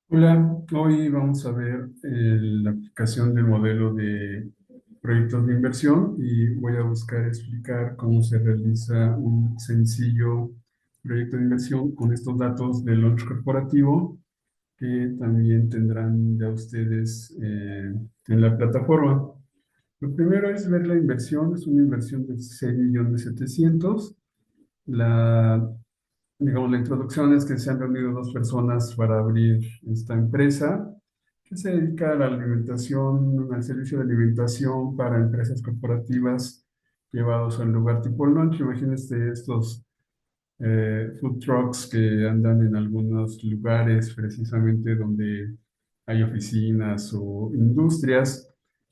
Hola, hoy vamos a ver la aplicación del modelo de proyectos de inversión y voy a buscar explicar cómo se realiza un sencillo proyecto de inversión con estos datos del launch corporativo que también tendrán ya ustedes en la plataforma. Lo primero es ver la inversión, es una inversión de 6.700.000. La Digamos, la introducción es que se han reunido dos personas para abrir esta empresa que se dedica a la alimentación, al servicio de alimentación para empresas corporativas llevados al lugar tipo lunch. Imagínense estos food trucks que andan en algunos lugares precisamente donde hay oficinas o industrias.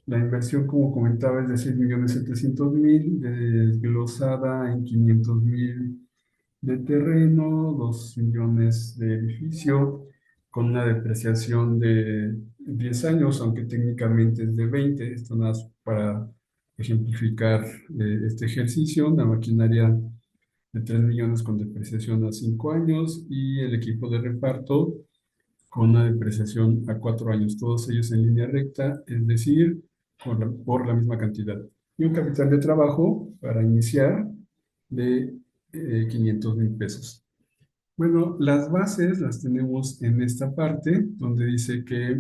La inversión, como comentaba, es de 6.700.000, desglosada en 500.000 de terreno, 2 millones de edificio, con una depreciación de 10 años, aunque técnicamente es de 20. Esto nada más para ejemplificar este ejercicio. Una maquinaria de 3 millones con depreciación a 5 años y el equipo de reparto con una depreciación a 4 años, todos ellos en línea recta, es decir, por la misma cantidad. Y un capital de trabajo para iniciar de 500.000 pesos. Bueno, las bases las tenemos en esta parte, donde dice que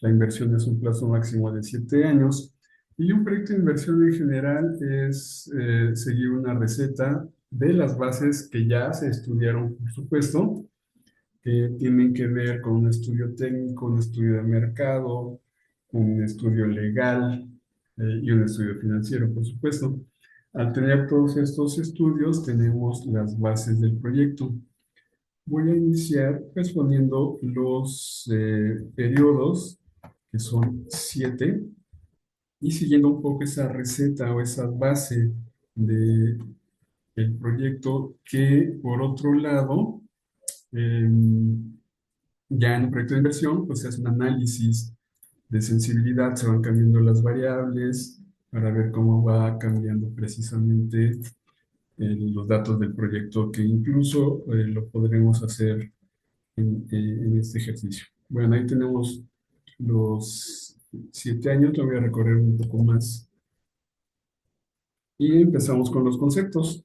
la inversión es un plazo máximo de 7 años. Y un proyecto de inversión en general es seguir una receta de las bases que ya se estudiaron, por supuesto, que tienen que ver con un estudio técnico, un estudio de mercado, un estudio legal y un estudio financiero, por supuesto. Al tener todos estos estudios, tenemos las bases del proyecto. Voy a iniciar respondiendo los periodos, que son 7, y siguiendo un poco esa receta o esa base de el proyecto que, por otro lado, ya en un proyecto de inversión, pues se hace un análisis de sensibilidad, se van cambiando las variables para ver cómo va cambiando precisamente los datos del proyecto, que incluso lo podremos hacer en este ejercicio. Bueno, ahí tenemos los 7 años, lo voy a recorrer un poco más y empezamos con los conceptos.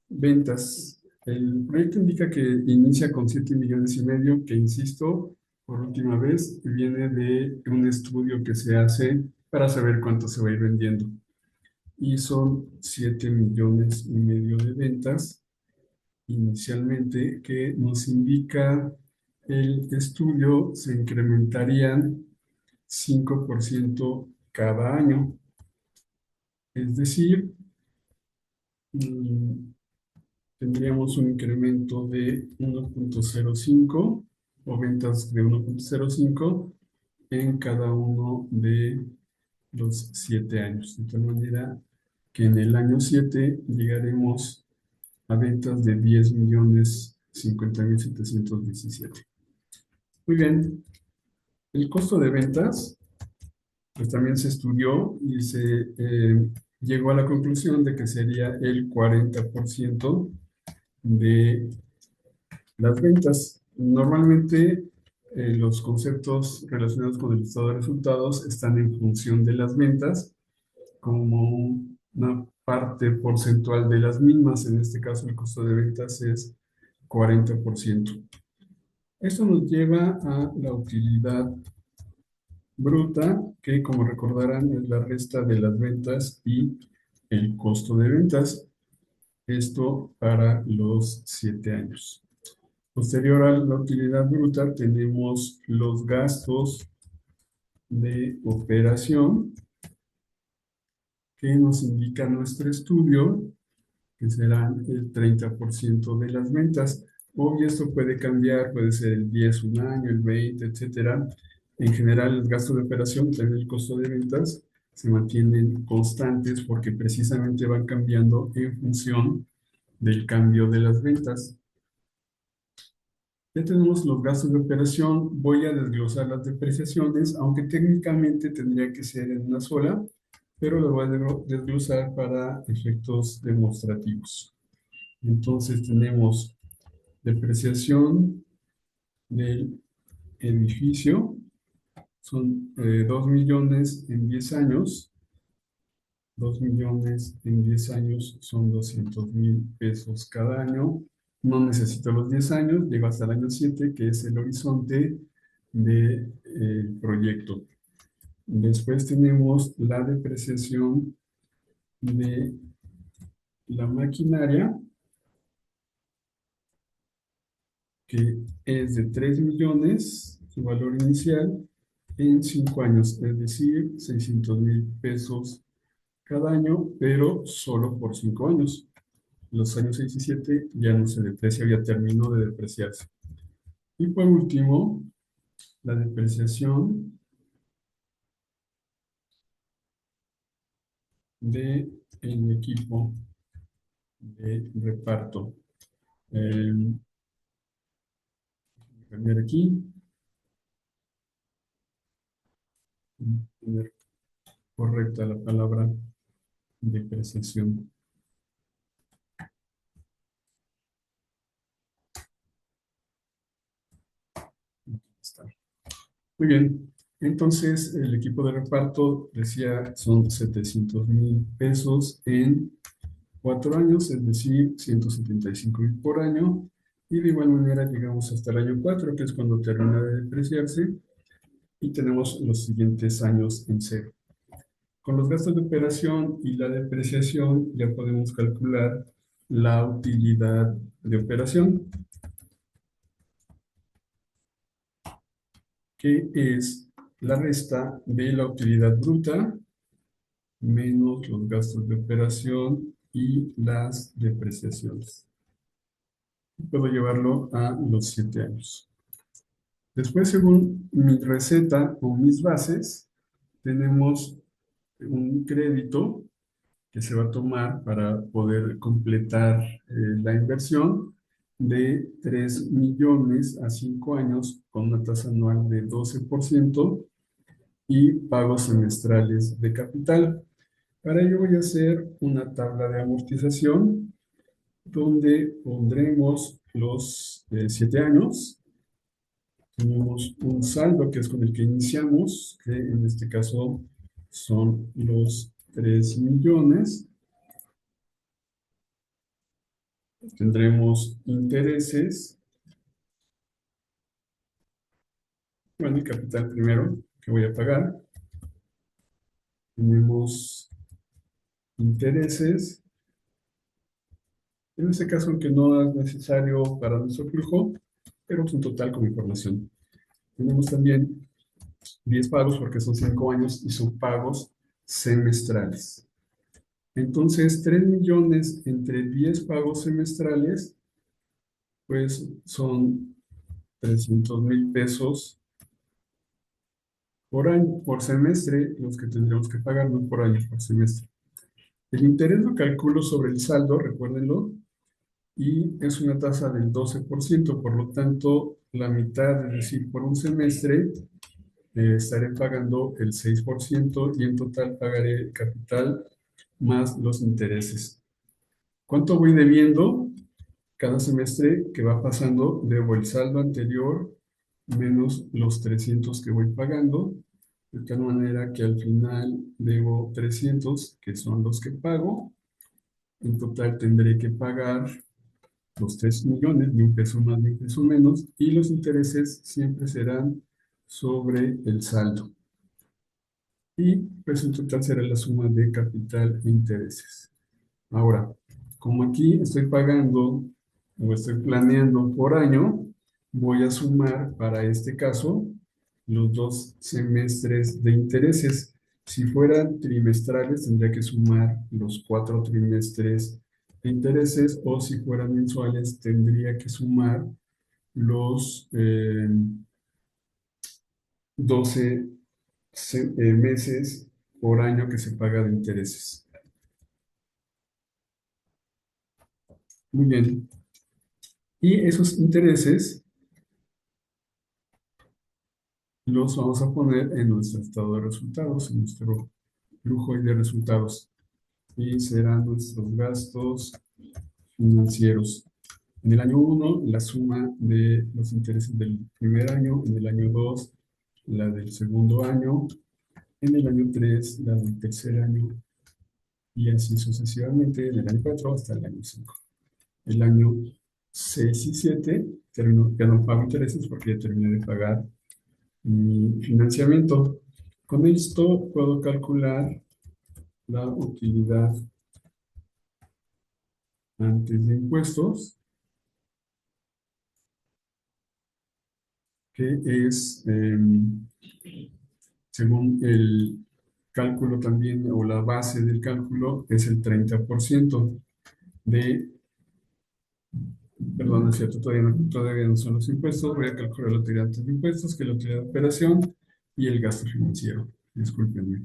Ventas. El proyecto indica que inicia con 7,5 millones, que insisto, por última vez, viene de un estudio que se hace para saber cuánto se va a ir vendiendo. Y son 7,5 millones de ventas inicialmente, que nos indica el estudio se incrementarían 5% cada año. Es decir, mm, tendríamos un incremento de 1,05 o ventas de 1,05 en cada uno de los 7 años. De tal manera que en el año 7 llegaremos a ventas de 10,50,717. Muy bien, el costo de ventas pues también se estudió y se llegó a la conclusión de que sería el 40% de las ventas. Normalmente los conceptos relacionados con el estado de resultados están en función de las ventas como una parte porcentual de las mismas. En este caso, el costo de ventas es 40%. Esto nos lleva a la utilidad bruta, que como recordarán es la resta de las ventas y el costo de ventas. Esto para los 7 años. Posterior a la utilidad bruta tenemos los gastos de operación que nos indica nuestro estudio, que serán el 30% de las ventas. Obvio, esto puede cambiar, puede ser el 10 un año, el 20, etcétera. En general, el gasto de operación, también el costo de ventas, se mantienen constantes porque precisamente van cambiando en función del cambio de las ventas. Ya tenemos los gastos de operación, voy a desglosar las depreciaciones, aunque técnicamente tendría que ser en una sola, pero lo voy a desglosar para efectos demostrativos. Entonces tenemos depreciación del edificio. Son 2 millones en 10 años. 2 millones en 10 años son 200,000 pesos cada año. No necesito los 10 años, llego hasta el año 7, que es el horizonte del proyecto. Después tenemos la depreciación de la maquinaria, que es de 3 millones, su valor inicial, en 5 años, es decir, 600,000 pesos cada año, pero solo por 5 años. Los años 6 y 7 ya no se deprecia, ya terminó de depreciarse. Y por último, la depreciación del equipo de reparto. Cambiar aquí, tener correcta la palabra depreciación. Aquí está. Muy bien. Entonces, el equipo de reparto, decía, son 700,000 pesos en 4 años, es decir, 175,000 por año. Y de igual manera llegamos hasta el año 4, que es cuando termina de depreciarse, y tenemos los siguientes años en cero. Con los gastos de operación y la depreciación ya podemos calcular la utilidad de operación, que es la resta de la utilidad bruta menos los gastos de operación y las depreciaciones. Puedo llevarlo a los 7 años. Después, según mi receta o mis bases, tenemos un crédito que se va a tomar para poder completar la inversión de 3 millones a 5 años con una tasa anual de 12% y pagos semestrales de capital. Para ello voy a hacer una tabla de amortización donde pondremos los 7 años. Tenemos un saldo que es con el que iniciamos, que en este caso son los 3 millones. Tendremos intereses. Bueno, el capital primero que voy a pagar. Tenemos intereses. En este caso, aunque no es necesario para nuestro flujo, pero es un total como información. Tenemos también 10 pagos porque son 5 años y son pagos semestrales. Entonces, 3 millones entre 10 pagos semestrales, pues son 300,000 pesos por año, por semestre, los que tendríamos que pagar, no por año, por semestre. El interés lo calculo sobre el saldo, recuérdenlo, y es una tasa del 12%, por lo tanto, la mitad, es decir, por un semestre, estaré pagando el 6% y en total pagaré el capital más los intereses. ¿Cuánto voy debiendo? Cada semestre que va pasando, debo el saldo anterior menos los 300 que voy pagando, de tal manera que al final debo 300, que son los que pago. En total tendré que pagar los 3 millones, ni un peso más ni un peso menos, y los intereses siempre serán sobre el saldo. Y pues en total será la suma de capital e intereses. Ahora, como aquí estoy pagando o estoy planeando por año, voy a sumar para este caso los 2 semestres de intereses. Si fueran trimestrales, tendría que sumar los 4 trimestres de intereses, o si fueran mensuales, tendría que sumar los 12 meses por año que se paga de intereses. Muy bien. Y esos intereses los vamos a poner en nuestro estado de resultados, en nuestro flujo de resultados. Y serán nuestros gastos financieros. En el año uno, la suma de los intereses del primer año; en el año 2, la del segundo año; en el año 3, la del tercer año, y así sucesivamente en el año 4 hasta el año 5. El año 6 y 7 ya no pago intereses porque ya terminé de pagar mi financiamiento. Con esto puedo calcular la utilidad antes de impuestos, que es, según el cálculo también, o la base del cálculo, es el 30% de, perdón, es cierto, todavía no son los impuestos. Voy a calcular la utilidad antes de impuestos, que es la utilidad de operación, y el gasto financiero. Discúlpenme.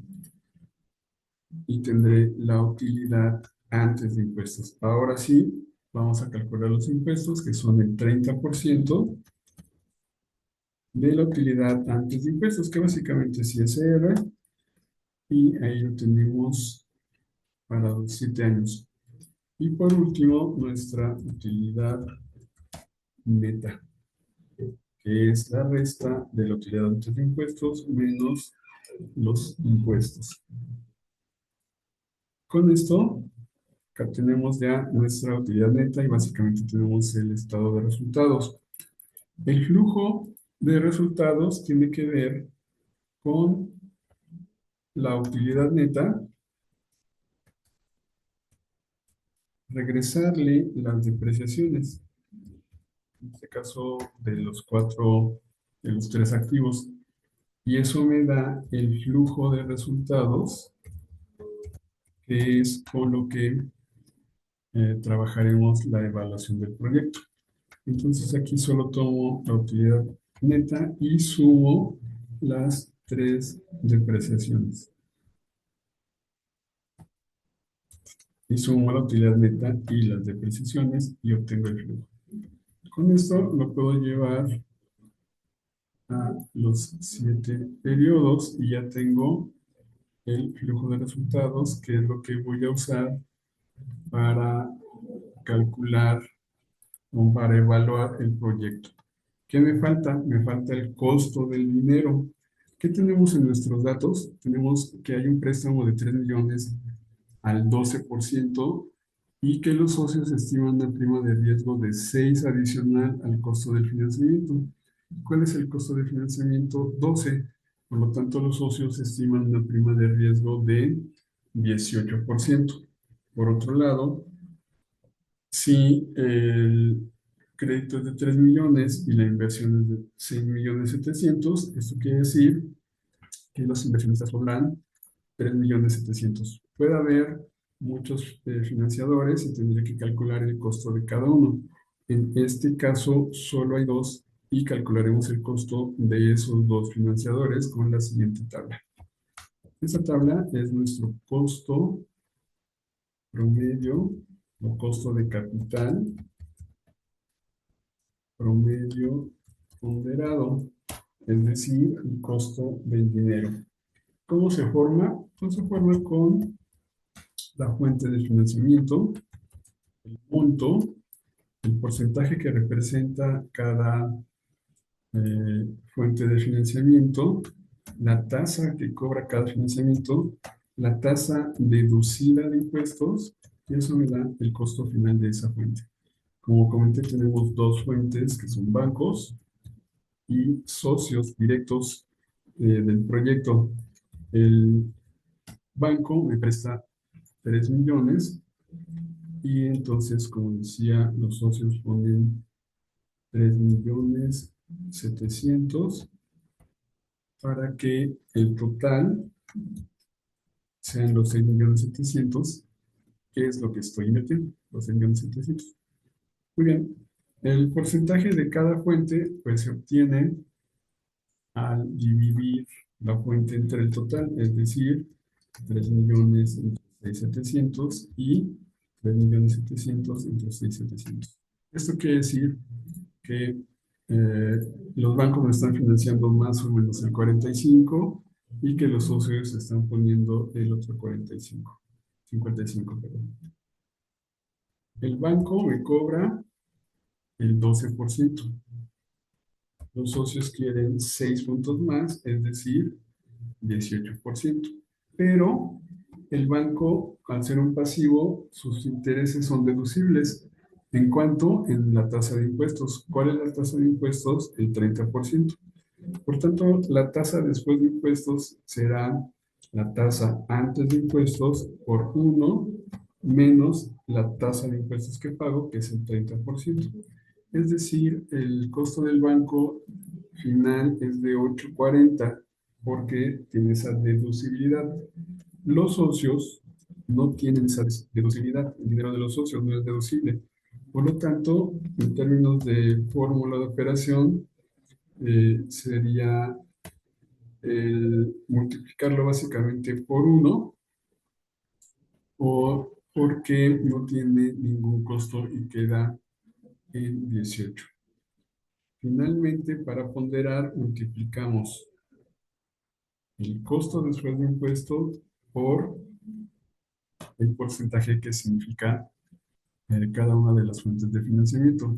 Y tendré la utilidad antes de impuestos. Ahora sí, vamos a calcular los impuestos, que son el 30% de la utilidad antes de impuestos, que básicamente es ISR, y ahí lo tenemos para los 7 años. Y por último, nuestra utilidad neta, que es la resta de la utilidad antes de impuestos menos los impuestos. Con esto tenemos ya nuestra utilidad neta, y básicamente tenemos el estado de resultados. El flujo de resultados tiene que ver con la utilidad neta, regresarle las depreciaciones, en este caso de los tres activos, y eso me da el flujo de resultados, que es con lo que trabajaremos la evaluación del proyecto. Entonces aquí solo tomo la utilidad neta y sumo las tres depreciaciones. Y sumo la utilidad neta y las depreciaciones y obtengo el flujo. Con esto lo puedo llevar a los 7 periodos y ya tengo el flujo de resultados, que es lo que voy a usar para calcular o para evaluar el proyecto. ¿Qué me falta? Me falta el costo del dinero. ¿Qué tenemos en nuestros datos? Tenemos que hay un préstamo de 3 millones al 12%, y que los socios estiman una prima de riesgo de 6 adicional al costo del financiamiento. ¿Cuál es el costo de financiamiento? 12. Por lo tanto, los socios estiman una prima de riesgo de 18%. Por otro lado, si el crédito es de 3 millones y la inversión es de 6 millones 700, esto quiere decir que los inversionistas pondrán 3 millones 700. Puede haber muchos financiadores y tendré que calcular el costo de cada uno. En este caso, solo hay dos, y calcularemos el costo de esos dos financiadores con la siguiente tabla. Esta tabla es nuestro costo promedio o costo de capital promedio ponderado, es decir, el costo del dinero. ¿Cómo se forma? Pues se forma con la fuente de financiamiento, el monto, el porcentaje que representa cada fuente de financiamiento, la tasa que cobra cada financiamiento, la tasa deducida de impuestos, y eso me da el costo final de esa fuente. Como comenté, tenemos dos fuentes que son bancos y socios directos del proyecto. El banco me presta 3 millones, y entonces, como decía, los socios ponen 3 millones 700 para que el total sean los 6 millones 700, que es lo que estoy invirtiendo, los 6 millones 700. Muy bien, el porcentaje de cada fuente pues se obtiene al dividir la fuente entre el total, es decir, 3 millones entre 6.700 y 3 millones 700 entre 6.700. Esto quiere decir que los bancos me están financiando más o menos el 45, y que los socios están poniendo el otro 55, perdón. El banco me cobra el 12%. Los socios quieren 6 puntos más, es decir, 18%. Pero el banco, al ser un pasivo, sus intereses son deducibles. ¿En cuanto? En la tasa de impuestos. ¿Cuál es la tasa de impuestos? El 30%. Por tanto, la tasa después de impuestos será la tasa antes de impuestos por 1 menos la tasa de impuestos que pago, que es el 30%. Es decir, el costo del banco final es de 8.40 porque tiene esa deducibilidad. Los socios no tienen esa deducibilidad. El dinero de los socios no es deducible. Por lo tanto, en términos de fórmula de operación, sería el multiplicarlo básicamente por 1 o porque no tiene ningún costo y queda en 18. Finalmente, para ponderar, multiplicamos el costo después de impuestos por el porcentaje que significa cada una de las fuentes de financiamiento.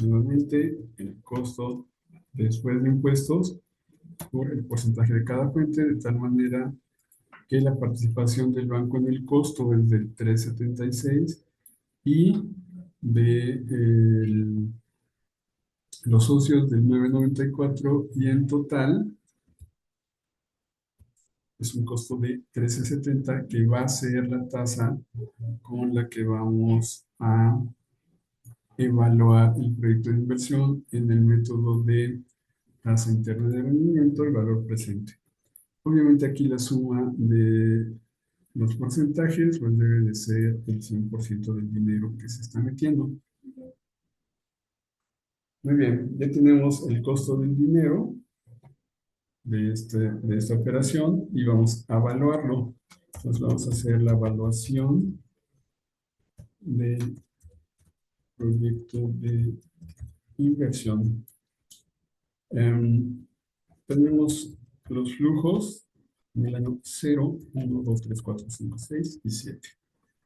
Nuevamente, el costo después de impuestos por el porcentaje de cada fuente, de tal manera que la participación del banco en el costo es del 3.76 y de los socios del 9.94 y en total es un costo de 13.70 que va a ser la tasa con la que vamos a evaluar el proyecto de inversión en el método de tasa interna de rendimiento y valor presente. Obviamente aquí la suma de los porcentajes pues debe de ser el 100% del dinero que se está metiendo. Muy bien, ya tenemos el costo del dinero de esta operación y vamos a evaluarlo. Entonces vamos a hacer la evaluación del proyecto de inversión. Tenemos los flujos en el año 0, 1, 2, 3, 4, 5, 6 y 7.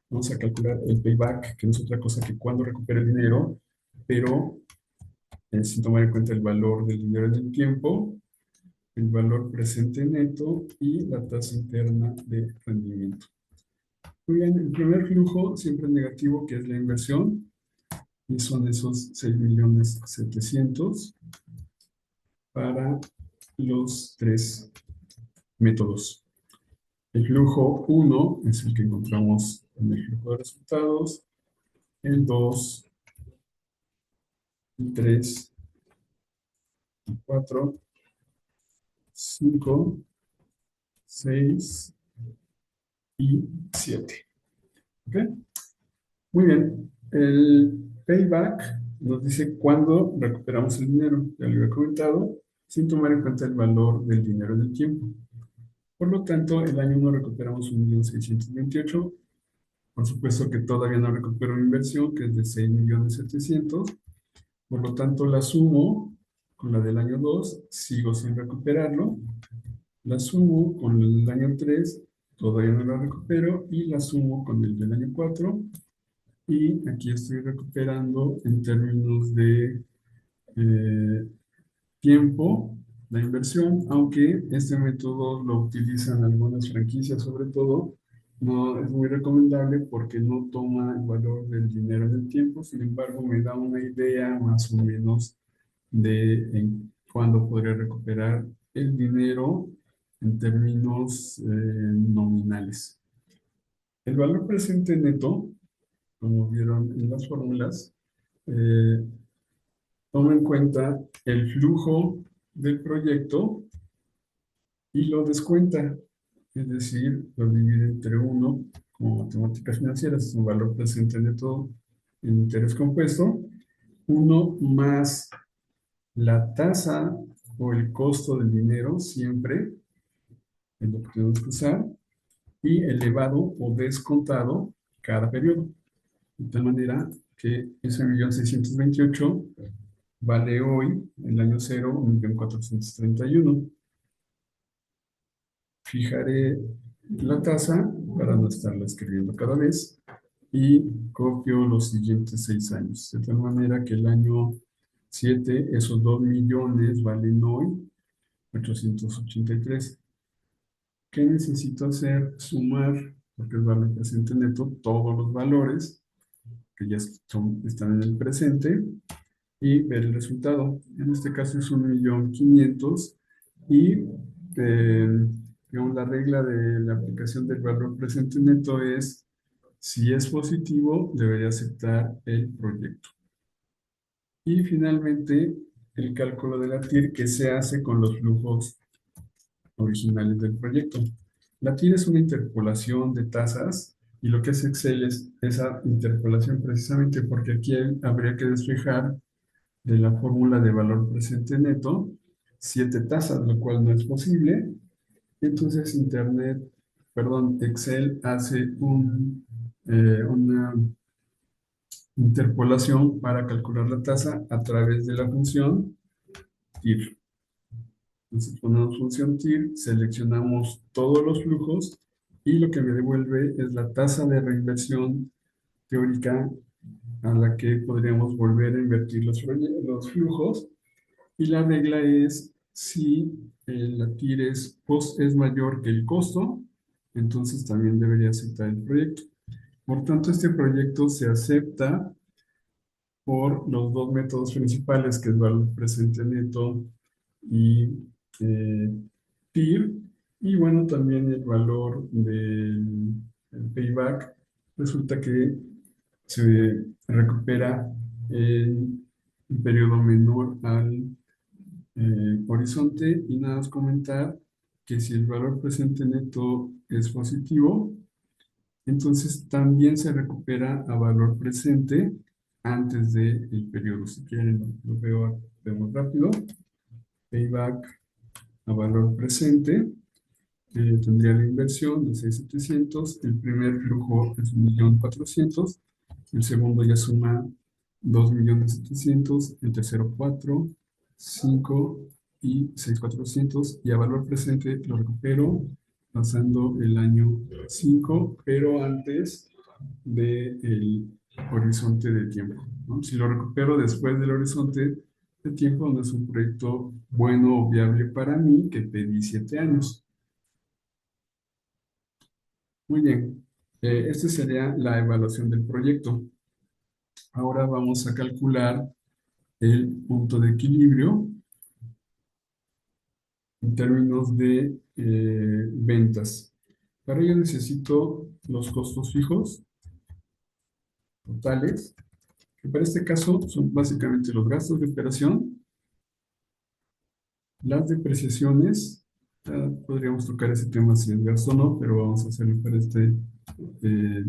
Vamos a calcular el payback, que no es otra cosa que cuando recupera el dinero, pero sin tomar en cuenta el valor del dinero en el tiempo, el valor presente neto y la tasa interna de rendimiento. Muy bien, el primer flujo siempre es negativo, que es la inversión, y son esos 6.700.000 para los tres métodos. El flujo 1 es el que encontramos en el flujo de resultados, el 2, el 3, el 4, 5, 6 y 7. ¿Ok? Muy bien. El payback nos dice cuándo recuperamos el dinero. Ya lo había comentado, sin tomar en cuenta el valor del dinero en el tiempo. Por lo tanto, el año 1 recuperamos 1.628.000. Por supuesto que todavía no recupero mi inversión, que es de 6.700.000. Por lo tanto, la sumo con la del año 2, sigo sin recuperarlo. La sumo con el año 3, todavía no la recupero. Y la sumo con el del año 4. Y aquí estoy recuperando en términos de tiempo la inversión, aunque este método lo utilizan algunas franquicias sobre todo. No es muy recomendable porque no toma el valor del dinero en el tiempo, sin embargo me da una idea más o menos de en cuándo podría recuperar el dinero en términos nominales. El valor presente neto, como vieron en las fórmulas, eh, toma en cuenta el flujo del proyecto y lo descuenta, es decir, lo divide entre 1, como matemáticas financieras, es un valor presente neto en interés compuesto, 1 más la tasa o el costo del dinero, siempre es lo que tenemos que usar, y elevado o descontado cada periodo. De tal manera que ese 1.628.000 vale hoy, el año 0, 1.431.000. Fijaré la tasa para no estarla escribiendo cada vez. y copio los siguientes 6 años. De tal manera que el año 7, esos 2 millones valen hoy 883. ¿Qué necesito hacer? Sumar, porque es valor presente neto, todos los valores que ya están en el presente y ver el resultado. En este caso es 1.500.000 y digamos, la regla de la aplicación del valor presente neto es: si es positivo, debería aceptar el proyecto. Y finalmente, el cálculo de la TIR que se hace con los flujos originales del proyecto. La TIR es una interpolación de tasas y lo que hace Excel es esa interpolación precisamente porque aquí habría que despejar de la fórmula de valor presente neto 7 tasas, lo cual no es posible. Entonces Excel hace una interpolación para calcular la tasa a través de la función TIR. Entonces ponemos función TIR, seleccionamos todos los flujos y lo que me devuelve es la tasa de reinversión teórica a la que podríamos volver a invertir los flujos. Y la regla es: si la TIR es mayor que el costo, entonces también debería aceptar el proyecto. Por tanto, este proyecto se acepta por los dos métodos principales, que es valor presente neto y eh, TIR. Y bueno, también el valor del el payback resulta que se recupera en un periodo menor al horizonte. Y nada más comentar que si el valor presente neto es positivo, entonces también se recupera a valor presente antes del periodo. Si quieren, vemos rápido. Payback a valor presente. Tendría la inversión de 6.700. El primer flujo es 1.400.000. El segundo ya suma 2.700.000. El tercero 4, 5 y 6.400. Y a valor presente lo recupero pasando el año 5, pero antes del horizonte de tiempo, ¿no? Si lo recupero después del horizonte de tiempo, no es un proyecto bueno o viable para mí, que pedí 7 años. Muy bien. Esta sería la evaluación del proyecto. Ahora vamos a calcular el punto de equilibrio en términos de ventas. Para ello necesito los costos fijos totales, que para este caso son básicamente los gastos de operación, las depreciaciones. Podríamos tocar ese tema si es gasto o no, pero vamos a hacerlo para este eh,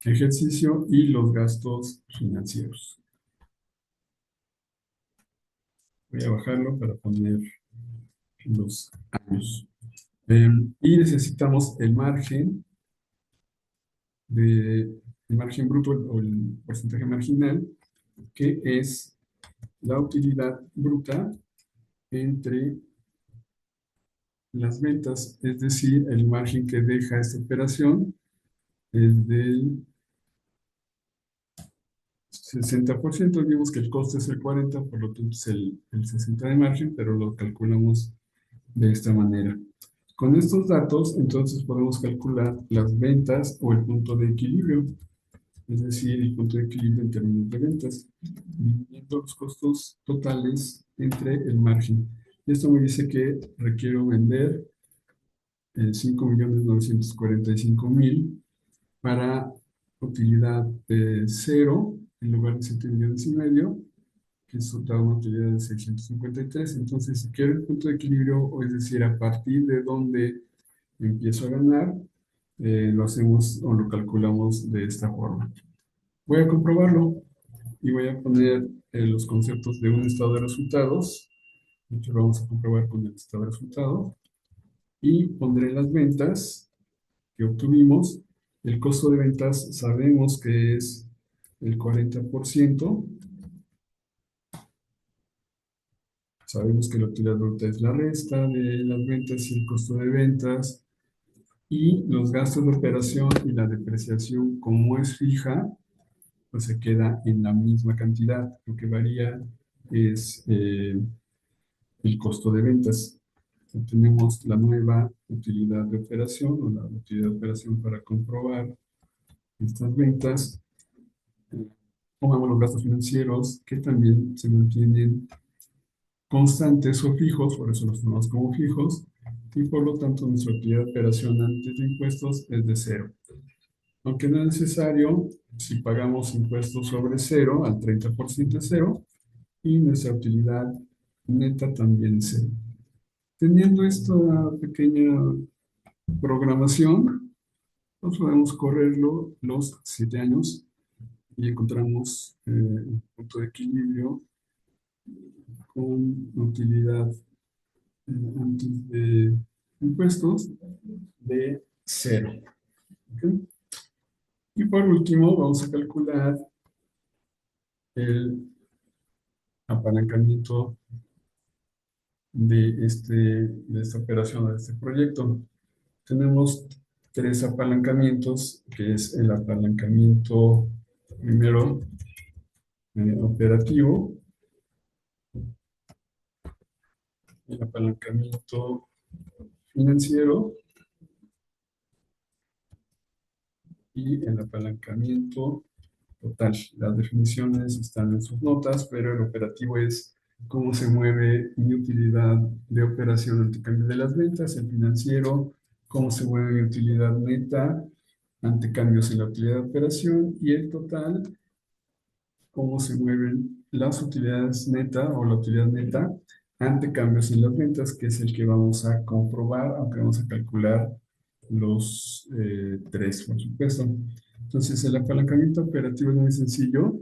ejercicio, y los gastos financieros. Voy a bajarlo para poner los años. Y necesitamos el margen bruto o el porcentaje marginal, que es la utilidad bruta entre las ventas, es decir, el margen que deja esta operación es del 60%. Digamos que el costo es el 40%, por lo tanto es el 60% de margen, pero lo calculamos de esta manera. Con estos datos, entonces podemos calcular las ventas o el punto de equilibrio, es decir, el punto de equilibrio en términos de ventas, dividiendo los costos totales entre el margen. Esto me dice que requiero vender 5.945.000 para utilidad de 0 en lugar de 7,5 millones, que es total una utilidad de 653. Entonces, si quiero el punto de equilibrio, o es decir, a partir de donde empiezo a ganar, lo hacemos o lo calculamos de esta forma. Voy a comprobarlo y voy a poner los conceptos de un estado de resultados. De hecho, lo vamos a comprobar con el estado de resultados. Y pondré las ventas que obtuvimos. El costo de ventas sabemos que es el 40%. Sabemos que la utilidad bruta es la resta de las ventas y el costo de ventas. Y los gastos de operación y la depreciación, como es fija, pues se queda en la misma cantidad. Lo que varía es el costo de ventas. Tenemos la nueva utilidad de operación o la utilidad de operación para comprobar estas ventas. Pongamos los gastos financieros que también se mantienen constantes o fijos, por eso los tomamos como fijos, y por lo tanto nuestra utilidad de operación antes de impuestos es de cero. Aunque no es necesario, si pagamos impuestos sobre cero, al 30% es cero, y nuestra utilidad neta también es cero. Teniendo esta pequeña programación, pues podemos correrlo los 7 años y encontramos un punto de equilibrio con utilidad antes de impuestos de cero. ¿Ok? Y por último, vamos a calcular el apalancamiento de esta operación, de este proyecto. Tenemos tres apalancamientos, que es el apalancamiento primero operativo, el apalancamiento financiero y el apalancamiento total. Las definiciones están en sus notas, pero el operativo es cómo se mueve mi utilidad de operación ante cambio de las ventas, el financiero, cómo se mueve mi utilidad neta ante cambios en la utilidad de operación y el total, cómo se mueven las utilidades neta o la utilidad neta ante cambios en las ventas, que es el que vamos a comprobar, aunque vamos a calcular los tres, por supuesto. Entonces, el apalancamiento operativo es muy sencillo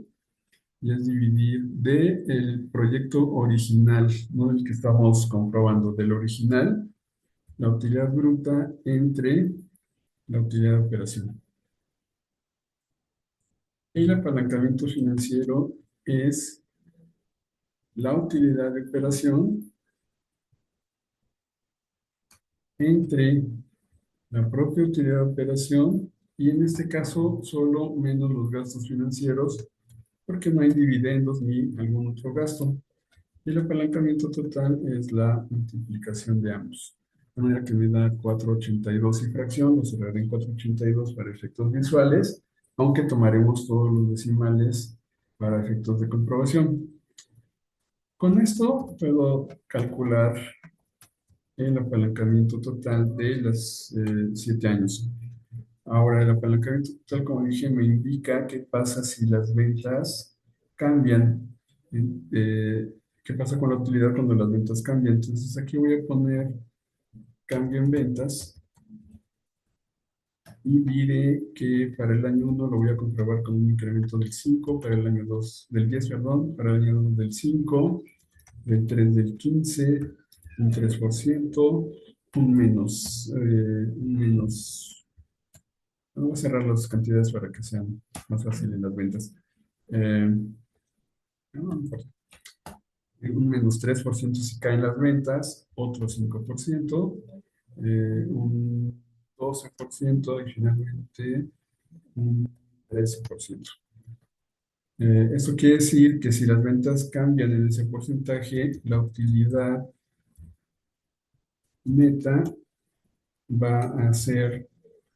y es dividir del proyecto original, no del que estamos comprobando, del original, la utilidad bruta entre la utilidad de operación. El apalancamiento financiero es la utilidad de operación entre la propia utilidad de operación y en este caso solo menos los gastos financieros porque no hay dividendos ni algún otro gasto. Y el apalancamiento total es la multiplicación de ambos. De manera que me da 482 y fracción, lo cerraré en 482 para efectos visuales, aunque tomaremos todos los decimales para efectos de comprobación. Con esto puedo calcular el apalancamiento total de los 7 años. Ahora, el apalancamiento total, como dije, me indica qué pasa si las ventas cambian. Eh, ¿Qué pasa con la utilidad cuando las ventas cambian? Entonces, aquí voy a poner cambio en ventas y diré que para el año 1 lo voy a comprobar con un incremento del 5, para el año 2 del 10, perdón, para el año 2 del 5, del 3 del 15, un 3%, un menos. Vamos a cerrar las cantidades para que sean más fáciles las ventas. Eh, no importa. Un menos 3% si caen las ventas, otro 5%, un 12% y finalmente un 13%. Esto quiere decir que si las ventas cambian en ese porcentaje, la utilidad neta va a ser,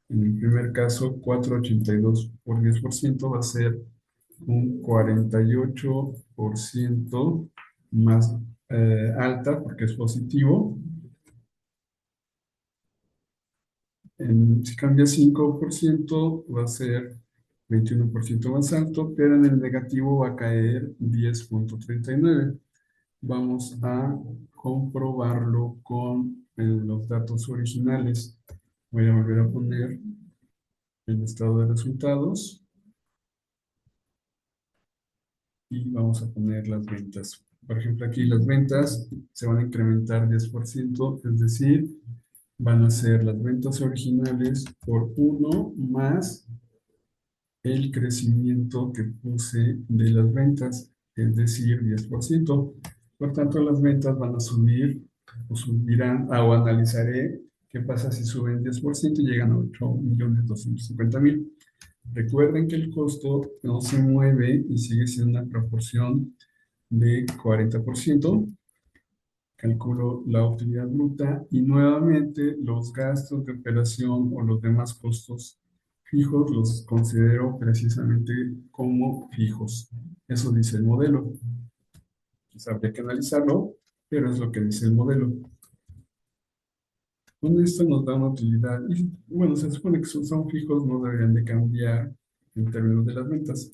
en el primer caso, 482 por 10%, va a ser un 48% más alta porque es positivo. Si cambia 5% va a ser 21% más alto, pero en el negativo va a caer 10,39. Vamos a comprobarlo con los datos originales. Voy a volver a poner el estado de resultados y vamos a poner las ventas. Por ejemplo, aquí las ventas se van a incrementar 10%, es decir, van a ser las ventas originales por 1 más el crecimiento que puse de las ventas, es decir, 10%. Por tanto, las ventas van a subir o subirán, o analizaré ¿Qué pasa si suben 10% y llegan a 8.250.000? Recuerden que el costo no se mueve y sigue siendo una proporción de 40%. Calculo la utilidad bruta y nuevamente los gastos de operación o los demás costos fijos los considero precisamente como fijos. Eso dice el modelo. Quizá habría que analizarlo, pero es lo que dice el modelo. Con esto nos da una utilidad, y bueno, se supone que son fijos, no deberían de cambiar en términos de las ventas.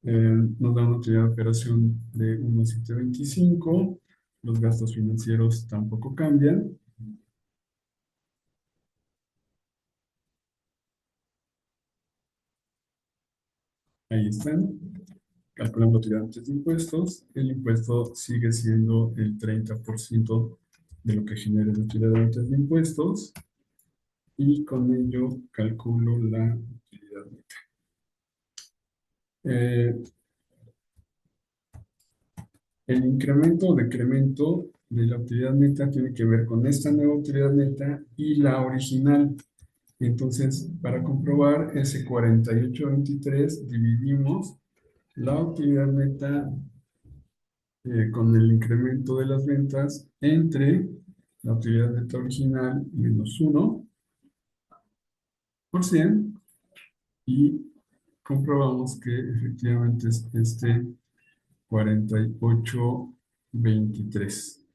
Nos da una utilidad de operación de 1,725. Los gastos financieros tampoco cambian. Ahí están. Calculamos la utilidad antes de impuestos. El impuesto sigue siendo el 30% de lo que genera la utilidad antes de impuestos. Y con ello calculo la utilidad neta. Eh, el incremento o decremento de la utilidad neta tiene que ver con esta nueva utilidad neta y la original. Entonces, para comprobar ese 48,23 dividimos la utilidad neta con el incremento de las ventas entre la utilidad neta original menos 1% y comprobamos que efectivamente es este 48,23.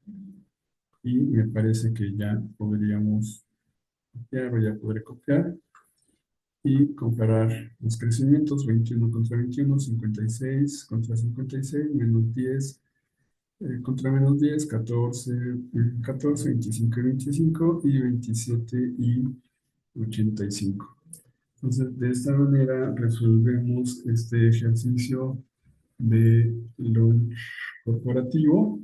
Y me parece que ya podríamos copiar o ya podré copiar y comparar los crecimientos: 21 contra 21, 56 contra 56, menos 10 contra menos 10, 14, 14, 25 y 25 y 27 y 85. Entonces, de esta manera resolvemos este ejercicio de launch corporativo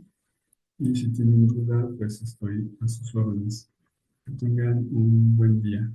y si tienen duda, pues estoy a sus órdenes. Que tengan un buen día.